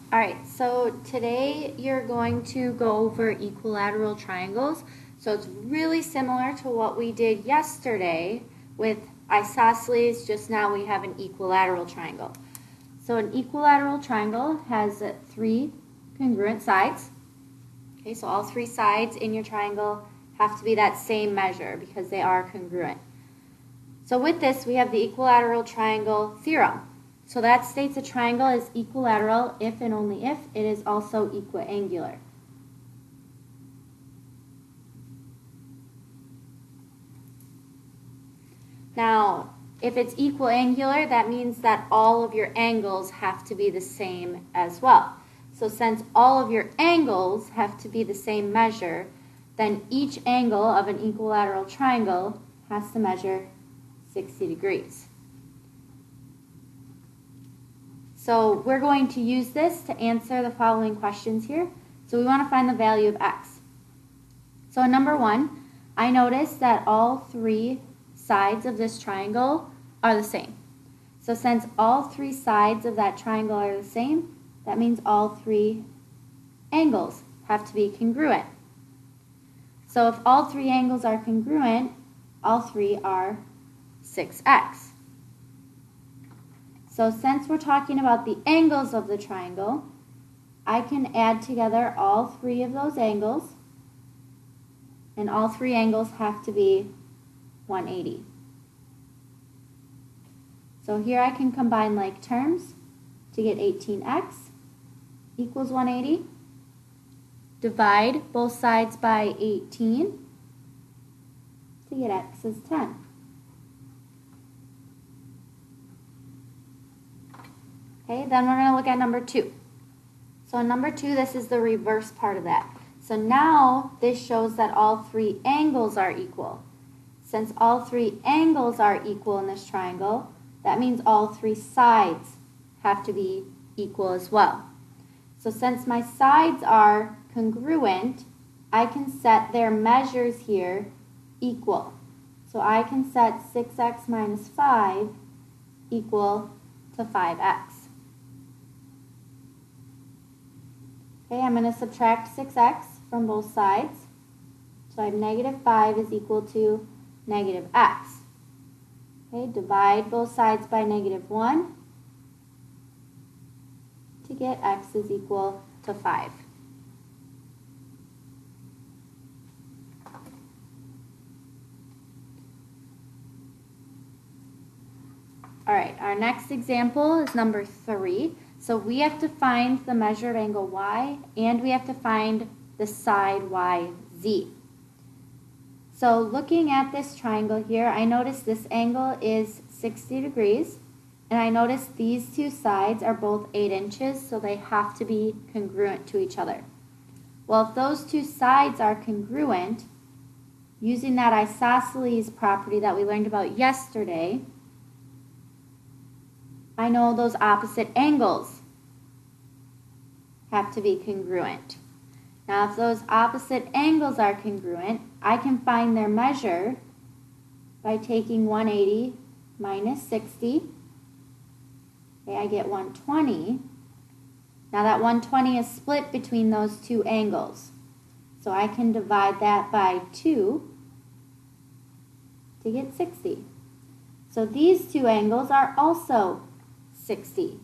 All right, so today you're going to go over equilateral triangles. So it's really similar to what we did yesterday with isosceles, just now we have an equilateral triangle. So an equilateral triangle has three congruent sides. Okay, so all three sides in your triangle have to be that same measure because they are congruent. So with this, we have the equilateral triangle theorem. So that states a triangle is equilateral if and only if it is also equiangular. Now, if it's equiangular, that means that all of your angles have to be the same as well. So since all of your angles have to be the same measure, then each angle of an equilateral triangle has to measure 60 degrees. So we're going to use this to answer the following questions here. So we want to find the value of x. So in number 1, I noticed that all three sides of this triangle are the same. So since all three sides of that triangle are the same, that means all three angles have to be congruent. So if all three angles are congruent, all three are 6x. So since we're talking about the angles of the triangle, I can add together all three of those angles, and all three angles have to be 180. So here I can combine like terms to get 18x equals 180. Divide both sides by 18 to get x is 10. Okay, then we're going to look at number 2. So in number 2, this is the reverse part of that. So now this shows that all three angles are equal. Since all three angles are equal in this triangle, that means all three sides have to be equal as well. So since my sides are congruent, I can set their measures here equal. So I can set 6x minus 5 equal to 5x. Okay, I'm going to subtract 6x from both sides. So I have negative 5 is equal to negative x. Okay, divide both sides by negative 1 to get x is equal to 5. All right, our next example is number 3. So we have to find the measure of angle y, and we have to find the side yz. So looking at this triangle here, I notice this angle is 60 degrees, and I notice these two sides are both 8 inches, so they have to be congruent to each other. Well, if those two sides are congruent, using that isosceles property that we learned about yesterday, I know those opposite angles have to be congruent. Now, if those opposite angles are congruent, I can find their measure by taking 180 minus 60. Okay, I get 120. Now that 120 is split between those two angles. So I can divide that by 2 to get 60. So these two angles are also 60.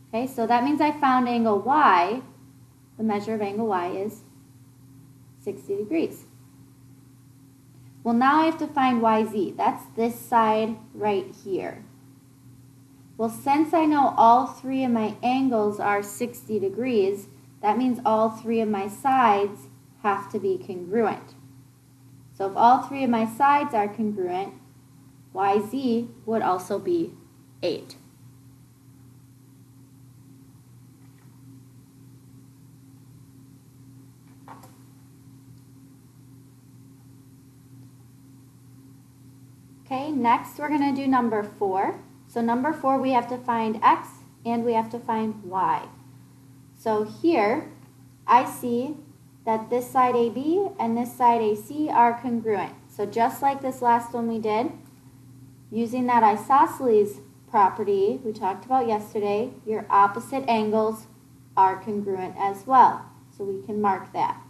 Okay, so that means I found angle y. The measure of angle y is 60 degrees. Well, now I have to find yz. That's this side right here. Well, since I know all three of my angles are 60 degrees, that means all three of my sides have to be congruent. So if all three of my sides are congruent, yz would also be 8. Okay, next we're going to do number 4. So number 4, we have to find x and we have to find y. So here, I see that this side AB and this side AC are congruent. So just like this last one we did, using that isosceles property we talked about yesterday, your opposite angles are congruent as well. So we can mark that.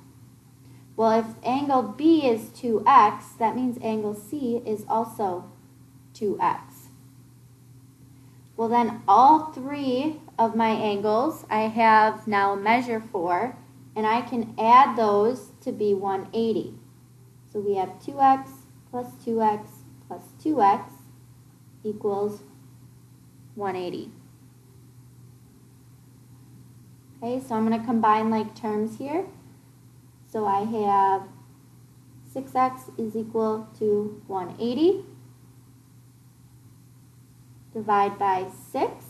Well, if angle B is 2x, that means angle C is also 2x. Well, then all three of my angles I have now a measure for, and I can add those to be 180. So we have 2x plus 2x plus 2x equals 180. Okay, so I'm going to combine like terms here. So I have 6x is equal to 180. Divide by 6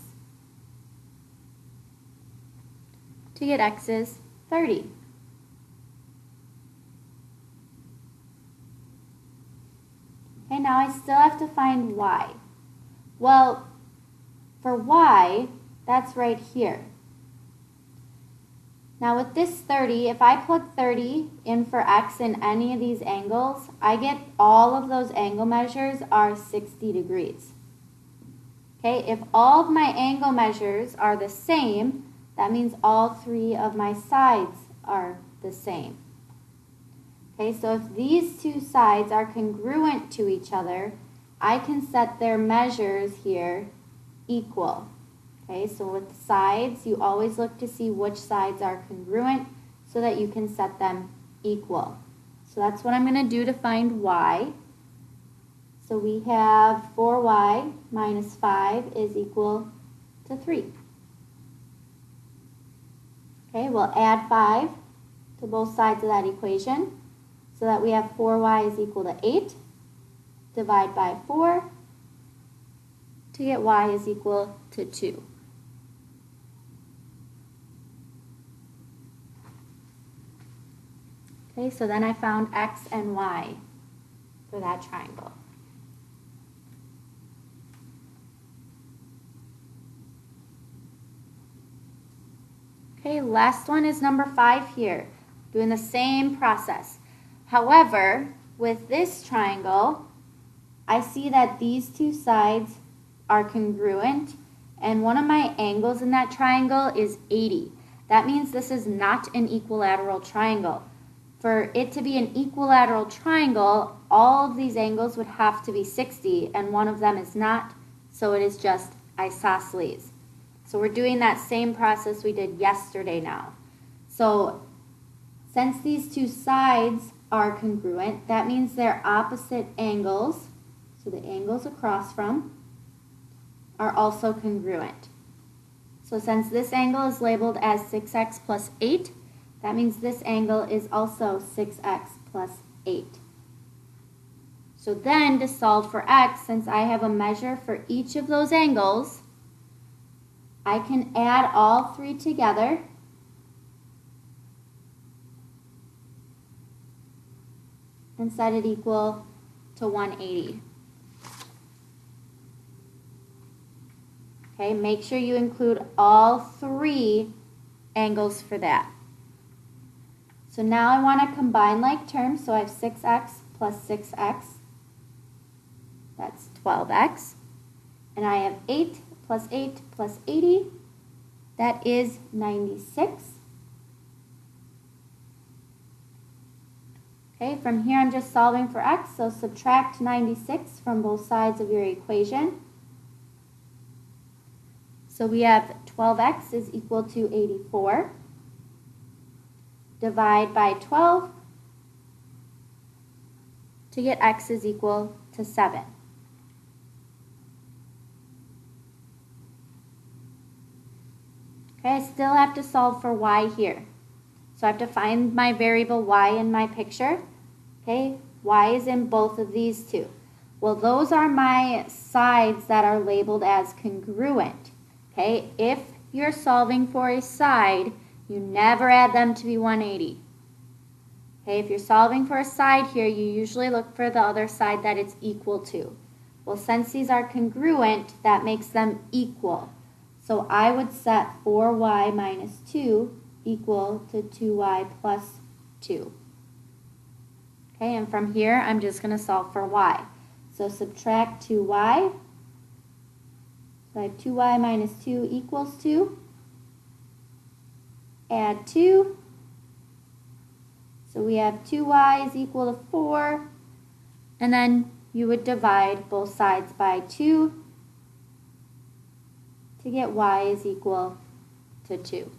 to get x is 30. Okay, now I still have to find y. Well, for y, that's right here. Now with this 30, if I plug 30 in for x in any of these angles, I get all of those angle measures are 60 degrees. Okay, if all of my angle measures are the same, that means all three of my sides are the same. Okay, so if these two sides are congruent to each other, I can set their measures here equal. Okay, so with sides, you always look to see which sides are congruent so that you can set them equal. So that's what I'm going to do to find y. So we have 4y minus 5 is equal to 3. Okay, we'll add 5 to both sides of that equation so that we have 4y is equal to 8. Divide by 4 to get y is equal to 2. Okay, so then I found x and y for that triangle. Okay, last one is number 5 here, doing the same process. However, with this triangle, I see that these two sides are congruent, and one of my angles in that triangle is 80. That means this is not an equilateral triangle. For it to be an equilateral triangle, all of these angles would have to be 60, and one of them is not, so it is just isosceles. So we're doing that same process we did yesterday now. So since these two sides are congruent, that means their opposite angles, so the angles across from, are also congruent. So since this angle is labeled as 6x plus 8, that means this angle is also 6x plus 8. So then to solve for x, since I have a measure for each of those angles, I can add all three together and set it equal to 180. Okay, make sure you include all three angles for that. So now I want to combine like terms, so I have 6x plus 6x, that's 12x, and I have 8 plus 8 plus 80, that is 96. Okay, from here I'm just solving for x, so subtract 96 from both sides of your equation. So we have 12x is equal to 84. Divide by 12 to get x is equal to 7. Okay, I still have to solve for y here. So I have to find my variable y in my picture. Okay, y is in both of these two. Well, those are my sides that are labeled as congruent. Okay, if you're solving for a side, you never add them to be 180. Okay, if you're solving for a side here, you usually look for the other side that it's equal to. Well, since these are congruent, that makes them equal. So I would set 4y minus 2 equal to 2y plus 2. Okay, and from here, I'm just going to solve for y. So subtract 2y So I have 2y minus 2 equals 2. Add 2. So we have 2y is equal to 4. And then you would divide both sides by 2 to get y is equal to 2.